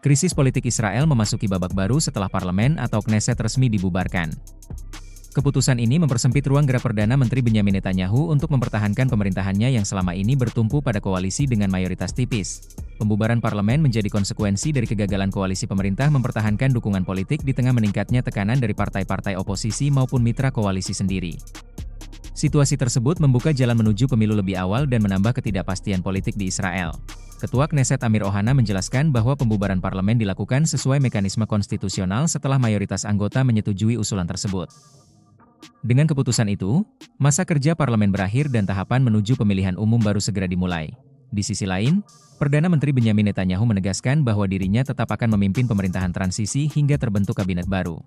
Krisis politik Israel memasuki babak baru setelah parlemen atau Knesset resmi dibubarkan. Keputusan ini mempersempit ruang gerak Perdana Menteri Benyamin Netanyahu untuk mempertahankan pemerintahannya yang selama ini bertumpu pada koalisi dengan mayoritas tipis. Pembubaran parlemen menjadi konsekuensi dari kegagalan koalisi pemerintah mempertahankan dukungan politik di tengah meningkatnya tekanan dari partai-partai oposisi maupun mitra koalisi sendiri. Situasi tersebut membuka jalan menuju pemilu lebih awal dan menambah ketidakpastian politik di Israel. Ketua Knesset Amir Ohana menjelaskan bahwa pembubaran parlemen dilakukan sesuai mekanisme konstitusional setelah mayoritas anggota menyetujui usulan tersebut. Dengan keputusan itu, masa kerja parlemen berakhir dan tahapan menuju pemilihan umum baru segera dimulai. Di sisi lain, Perdana Menteri Benyamin Netanyahu menegaskan bahwa dirinya tetap akan memimpin pemerintahan transisi hingga terbentuk kabinet baru.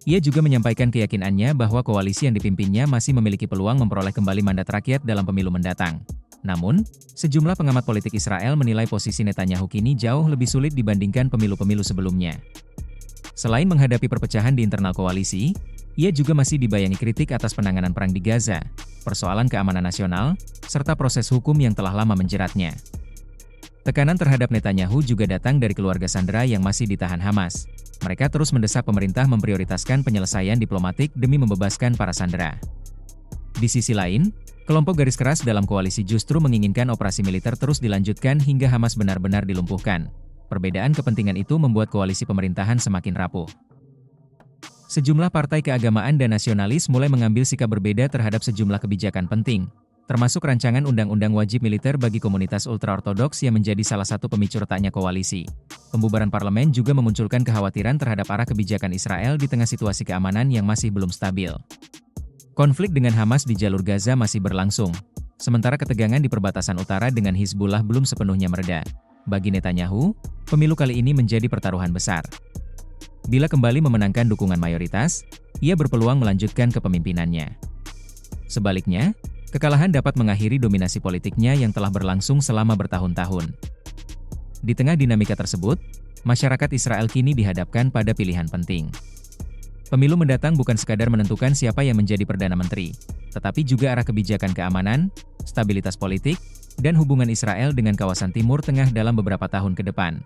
Ia juga menyampaikan keyakinannya bahwa koalisi yang dipimpinnya masih memiliki peluang memperoleh kembali mandat rakyat dalam pemilu mendatang. Namun, sejumlah pengamat politik Israel menilai posisi Netanyahu kini jauh lebih sulit dibandingkan pemilu-pemilu sebelumnya. Selain menghadapi perpecahan di internal koalisi, ia juga masih dibayangi kritik atas penanganan perang di Gaza, persoalan keamanan nasional, serta proses hukum yang telah lama menjeratnya. Tekanan terhadap Netanyahu juga datang dari keluarga sandera yang masih ditahan Hamas. Mereka terus mendesak pemerintah memprioritaskan penyelesaian diplomatik demi membebaskan para sandera. Di sisi lain, kelompok garis keras dalam koalisi justru menginginkan operasi militer terus dilanjutkan hingga Hamas benar-benar dilumpuhkan. Perbedaan kepentingan itu membuat koalisi pemerintahan semakin rapuh. Sejumlah partai keagamaan dan nasionalis mulai mengambil sikap berbeda terhadap sejumlah kebijakan penting, termasuk rancangan undang-undang wajib militer bagi komunitas ultra-ortodoks yang menjadi salah satu pemicu retaknya koalisi. Pembubaran parlemen juga memunculkan kekhawatiran terhadap arah kebijakan Israel di tengah situasi keamanan yang masih belum stabil. Konflik dengan Hamas di jalur Gaza masih berlangsung, sementara ketegangan di perbatasan utara dengan Hizbullah belum sepenuhnya mereda. Bagi Netanyahu, pemilu kali ini menjadi pertaruhan besar. Bila kembali memenangkan dukungan mayoritas, ia berpeluang melanjutkan kepemimpinannya. Sebaliknya, kekalahan dapat mengakhiri dominasi politiknya yang telah berlangsung selama bertahun-tahun. Di tengah dinamika tersebut, masyarakat Israel kini dihadapkan pada pilihan penting. Pemilu mendatang bukan sekadar menentukan siapa yang menjadi Perdana Menteri, tetapi juga arah kebijakan keamanan, stabilitas politik, dan hubungan Israel dengan kawasan Timur Tengah dalam beberapa tahun ke depan.